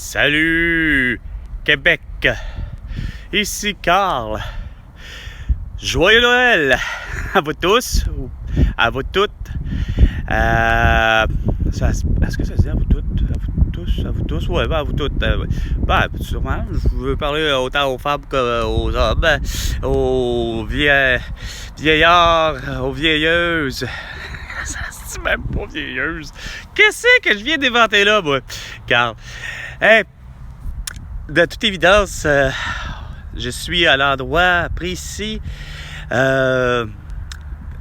Salut Québec, ici Carl. Joyeux Noël à vous tous, à vous toutes. Est-ce que ça se dit à vous toutes? À vous tous? Ouais, à vous toutes. Sûrement, je veux parler autant aux femmes qu'aux hommes, aux vieillards, aux vieilleuses. Ça se dit même pas vieilleuse. Qu'est-ce que je viens d'inventer là, moi? Carl. Hey, de toute évidence, je suis à l'endroit précis à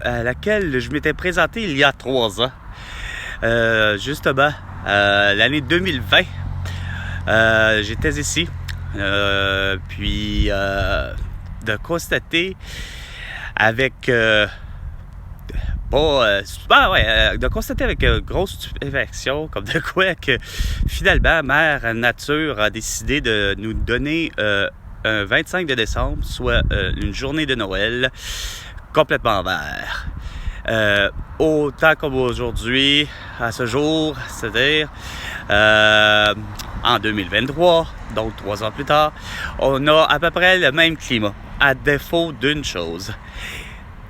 laquelle je m'étais présenté il y a 3 ans. Justement, l'année 2020, j'étais ici. Puis, de constater avec... de constater avec grosse stupéfaction, comme de quoi que finalement, Mère Nature a décidé de nous donner un 25 de décembre, soit une journée de Noël complètement vert. Autant comme aujourd'hui, à ce jour, c'est-à-dire en 2023, donc 3 ans plus tard, on a à peu près le même climat, à défaut d'une chose.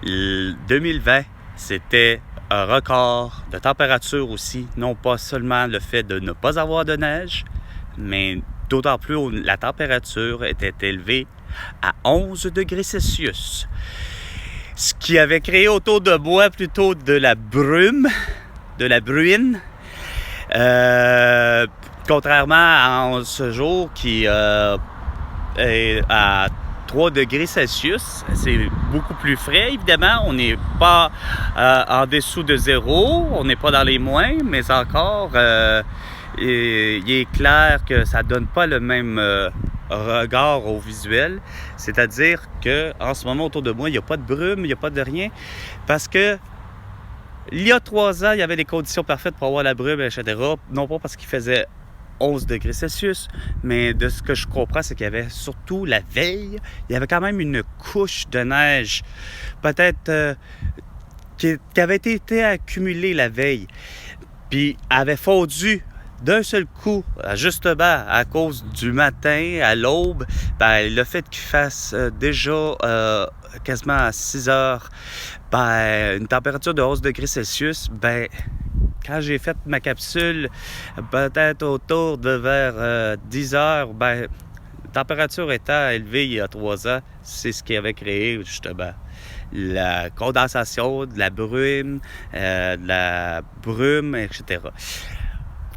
2020, c'était un record de température aussi, non pas seulement le fait de ne pas avoir de neige, mais d'autant plus la température était élevée à 11 degrés Celsius. Ce qui avait créé autour de moi plutôt de la brume, de la bruine, contrairement à ce jour qui est à 3 degrés Celsius, c'est beaucoup plus frais, évidemment. On n'est pas en dessous de 0, on n'est pas dans les moins, mais encore, il est clair que ça ne donne pas le même regard au visuel. C'est-à-dire qu'en ce moment, autour de moi, il n'y a pas de brume, il n'y a pas de rien, parce que il y a 3 ans, il y avait les conditions parfaites pour avoir la brume, etc. Non pas parce qu'il faisait 11 degrés Celsius, mais de ce que je comprends, c'est qu'il y avait surtout la veille, il y avait quand même une couche de neige, peut-être qui avait été accumulée la veille, puis avait fondu d'un seul coup, justement à cause du matin à l'aube. Le fait qu'il fasse déjà quasiment à 6 heures, une température de 11 degrés Celsius, quand j'ai fait ma capsule, peut-être autour de vers 10 heures, la température étant élevée il y a 3 ans, c'est ce qui avait créé justement la condensation, de la brume, etc.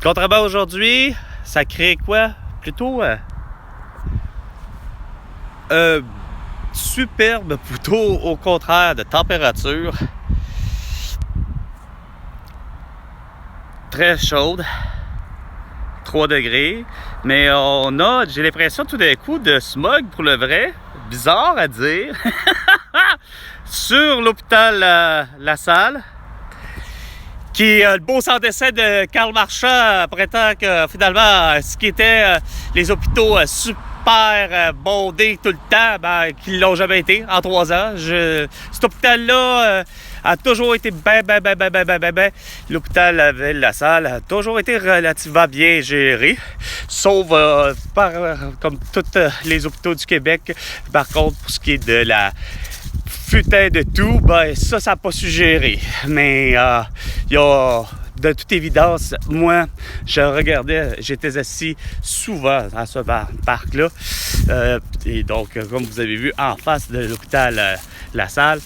Contrairement à aujourd'hui, ça crée quoi? Plutôt superbe, plutôt au contraire de température. Très chaude, 3 degrés, mais j'ai l'impression tout d'un coup de smog pour le vrai, bizarre à dire, sur l'hôpital La Salle, qui le beau sans-dessin de Karl Marchand prétend que finalement, ce qui était les hôpitaux super bondés tout le temps, qu'ils l'ont jamais été en 3 ans. Cet hôpital-là a toujours été l'hôpital La Salle a toujours été relativement bien géré, sauf comme tous les hôpitaux du Québec. Par contre, pour ce qui est de la putain de tout, ça n'a pas su gérer. Mais il y a de toute évidence, moi, j'étais assis souvent dans ce parc-là. Et donc, comme vous avez vu, en face de l'hôpital La Salle,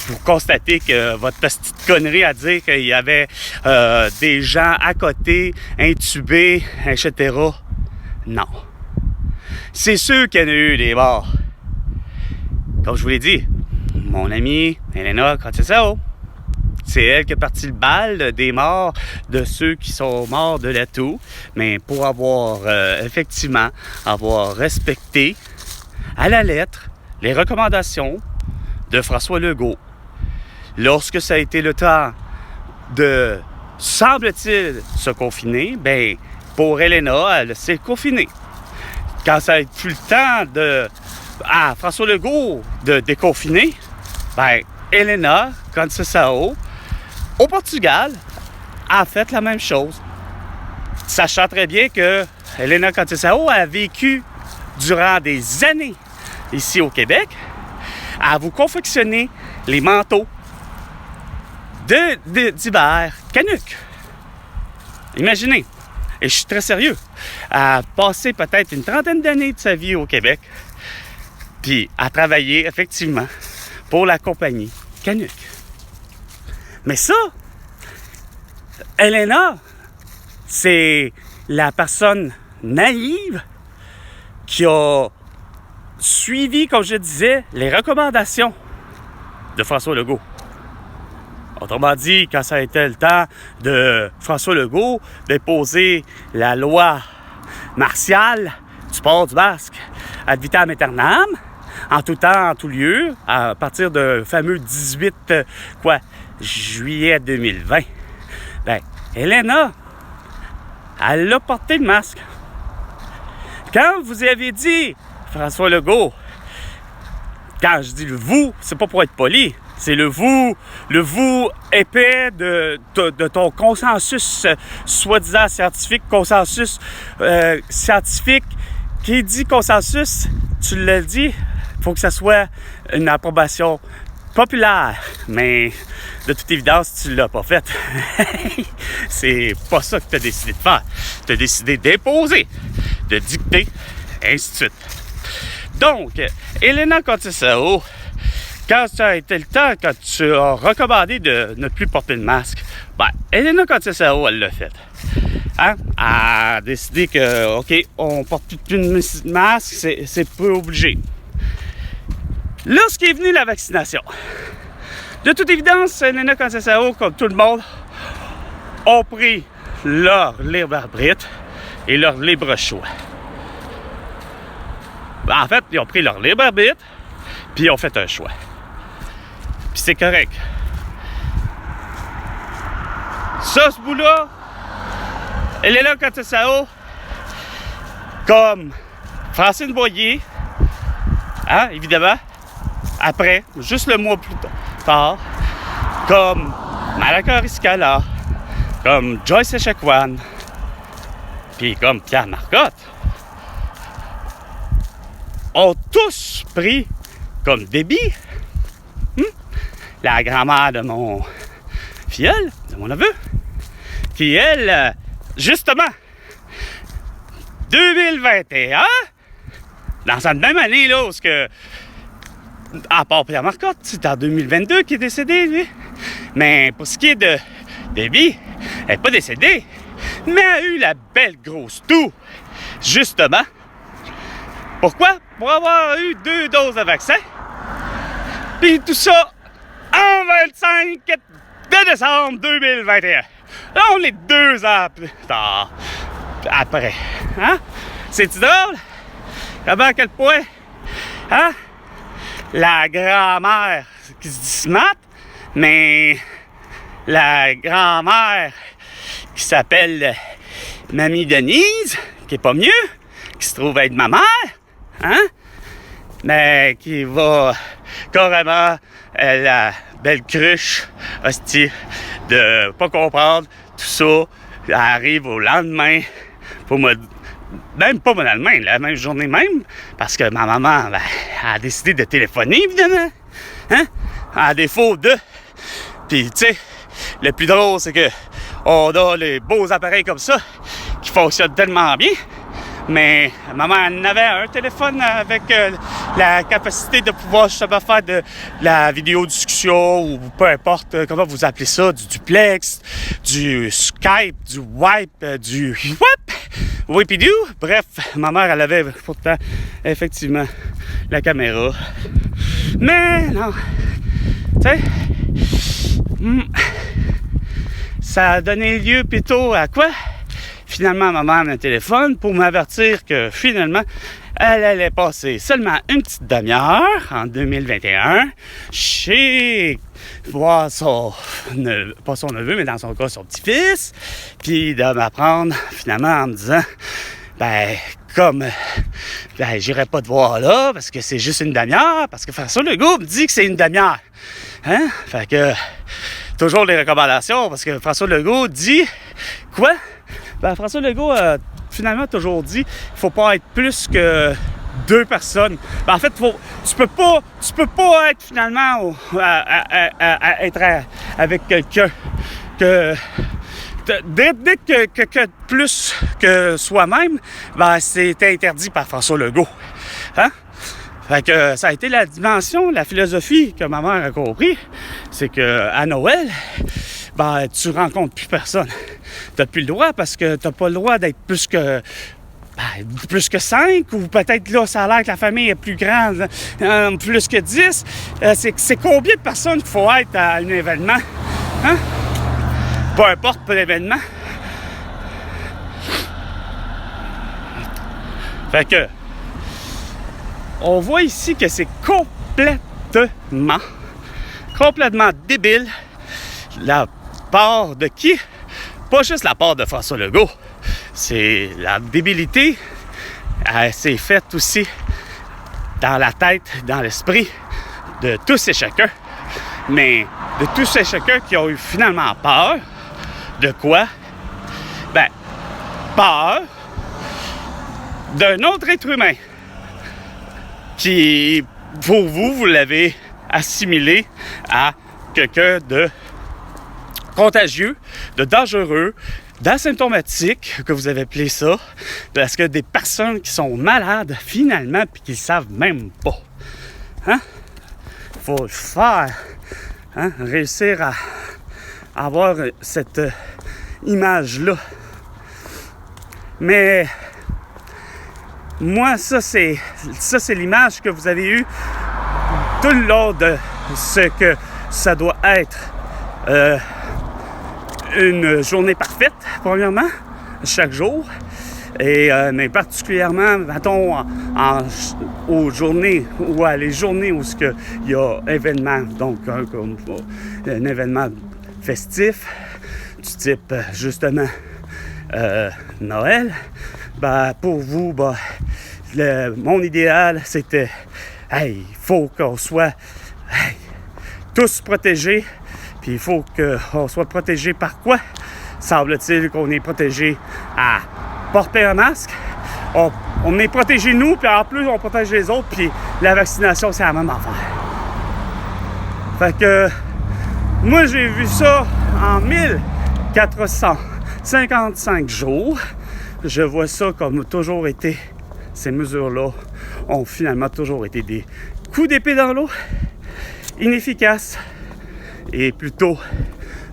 pour constater que votre petite connerie à dire qu'il y avait des gens à côté, intubés, etc. Non. C'est sûr qu'il y en a eu des morts. Comme je vous l'ai dit, mon amie Elena Contessao, c'est elle qui a parti le bal des morts de ceux qui sont morts de la toux, mais pour avoir effectivement respecté à la lettre les recommandations de François Legault. Lorsque ça a été le temps de, semble-t-il, se confiner, pour Elena, elle s'est confinée. Quand ça a été le temps à François Legault de déconfiner, Elena Contessao, au Portugal, a fait la même chose. sachant très bien que Elena Contessault a vécu durant des années ici au Québec à vous confectionner les manteaux d'hiver Canuck. Imaginez, et je suis très sérieux, à passer peut-être une trentaine d'années de sa vie au Québec, puis à travailler effectivement pour la compagnie Canuck. Mais ça, Elena, c'est la personne naïve qui a suivi, comme je disais, les recommandations de François Legault. Autrement dit, quand ça a été le temps de François Legault déposer la loi martiale du port du masque ad vitam aeternam, en tout temps, en tout lieu, à partir du fameux 18 juillet 2020, ben, Elena, elle a porté le masque. Quand vous avez dit, François Legault, quand je dis le vous, c'est pas pour être poli, c'est le vous épais de ton consensus soi-disant scientifique, consensus scientifique. Qui dit consensus, tu l'as dit, il faut que ça soit une approbation populaire. Mais de toute évidence, tu l'as pas fait. C'est pas ça que tu as décidé de faire. Tu as décidé d'imposer, de dicter, ainsi de suite. Donc, Elena Contessault, quand ça a été le temps, quand tu as recommandé de ne plus porter le masque, ben, Elena Contessault, elle l'a fait. Hein? Elle a décidé que, OK, on porte plus de masque, c'est pas obligé. Lorsqu'est venue la vaccination, de toute évidence, Elena Contessault, comme tout le monde, ont pris leur libre arbitre et leur libre choix. En fait, ils ont pris leur libre arbitre, puis ils ont fait un choix. Puis c'est correct. Ça, ce bout-là, Elena Contessault, comme Francine Boyer, hein, évidemment, après, juste le mois plus tard, comme Malaka Riscala, comme Joyce Echaquan, puis comme Pierre Marcotte, ont tous pris comme débit la grand-mère de mon filleul, de mon neveu, qui, elle, justement, 2021, dans cette même année, là, où à part Pierre Marcotte, c'est en 2022 qu'il est décédé, lui. Mais pour ce qui est de Debbie, elle n'est pas décédée, mais elle a eu la belle grosse toux, justement. Pourquoi? Pour avoir eu 2 doses de vaccin. Puis tout ça en 25 de décembre 2021. Là, on est 2 ans plus tard. Après. Hein? C'est-tu drôle? Comment, à quel point? Hein? La grand-mère qui se dit smart, mais la grand-mère qui s'appelle Mamie Denise, qui est pas mieux, qui se trouve être ma mère, hein? Mais qui va carrément la belle cruche, hostie, de pas comprendre tout ça. Elle arrive au lendemain pour me... Même pas le lendemain, la même journée même, parce que ma maman ben, a décidé de téléphoner, évidemment, hein? À défaut de... Puis, tu sais, le plus drôle, c'est que on a les beaux appareils comme ça qui fonctionnent tellement bien. Mais maman en avait un téléphone avec la capacité de pouvoir justement faire de la vidéo discussion ou peu importe comment vous appelez ça, du duplex, du Skype, du Wipe, du Wipidoo. Bref, ma mère, elle avait pourtant effectivement la caméra. Mais non, tu sais, ça a donné lieu plutôt à quoi? Finalement, ma mère m'a un téléphone pour m'avertir que finalement, elle allait passer seulement une petite demi-heure en 2021 chez voir son neveu, pas son neveu, mais dans son cas, son petit-fils, puis de m'apprendre finalement en me disant, j'irai pas te voir là parce que c'est juste une demi-heure, parce que François Legault me dit que c'est une demi-heure. Hein? Fait que, toujours les recommandations, parce que François Legault dit Quoi? Ben, François Legault a finalement toujours dit qu'il ne faut pas être plus que 2 personnes. Ben, en fait, tu peux pas être finalement être avec quelqu'un que dès que plus que soi-même, ben, c'est interdit par François Legault. Hein? Fait que ça a été la dimension, la philosophie que ma mère a compris, c'est que à Noël, ben, tu rencontres plus personne. T'as plus le droit parce que t'as pas le droit d'être plus que 5, ou peut-être là, ça a l'air que la famille est plus grande, plus que 10. C'est combien de personnes qu'il faut être à un événement? Hein? Peu importe l'événement. Fait que, on voit ici que c'est complètement débile la part de qui? Pas juste la part de François Legault. C'est la débilité, elle s'est faite aussi dans la tête, dans l'esprit de tous et chacun. Mais de tous et chacun qui ont eu finalement peur. De quoi? Ben, peur d'un autre être humain qui, pour vous l'avez assimilé à quelqu'un de contagieux, de dangereux, d'asymptomatique, que vous avez appelé ça, parce que des personnes qui sont malades, finalement, puis qui ne savent même pas. Hein? Il faut le faire. Hein? Réussir à avoir cette image-là. Mais moi, ça c'est l'image que vous avez eue tout le long de ce que ça doit être une journée parfaite, premièrement, chaque jour. Et, mais particulièrement, mettons, aux journées, ou à les journées où il y a événement, donc comme un événement festif, du type, justement, Noël, ben, pour vous, ben, mon idéal, c'était, il faut qu'on soit tous protégés. Puis il faut qu'on soit protégé par quoi? Semble-t-il qu'on est protégé à porter un masque. On est protégé nous, puis en plus on protège les autres, puis la vaccination, c'est la même affaire. Fait que moi j'ai vu ça en 1455 jours. Je vois ça comme toujours été, ces mesures-là ont finalement toujours été des coups d'épée dans l'eau, inefficaces, et plutôt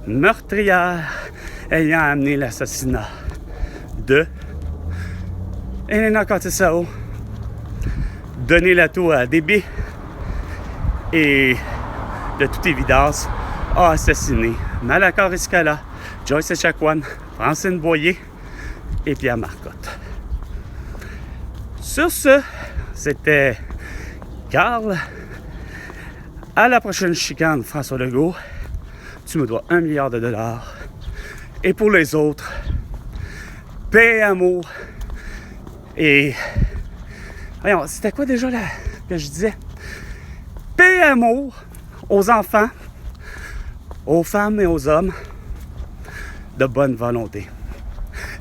meurtrière, ayant amené l'assassinat de Helena Cortisao, donné l'atout à DB et, de toute évidence, a assassiné Malakar Iscala, Joyce Echaquan, Francine Boyer et Pierre Marcotte. Sur ce, c'était Carl. À la prochaine chicane, François Legault, tu me dois $1 milliard. Et pour les autres, paix, amour. Et voyons, c'était quoi déjà là que je disais? Paix, amour aux enfants, aux femmes et aux hommes de bonne volonté.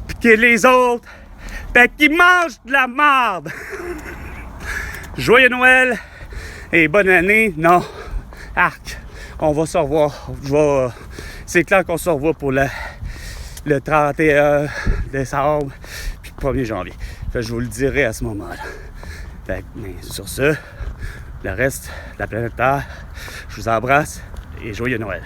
Puis que les autres, ben, qui mangent de la marde. Joyeux Noël et bonne année. Non. Arc, on va se revoir. C'est clair qu'on se revoit pour le 31 décembre puis le 1er janvier. Fait que je vous le dirai à ce moment-là. Fait, mais sur ce, le reste de la planète Terre, je vous embrasse et joyeux Noël.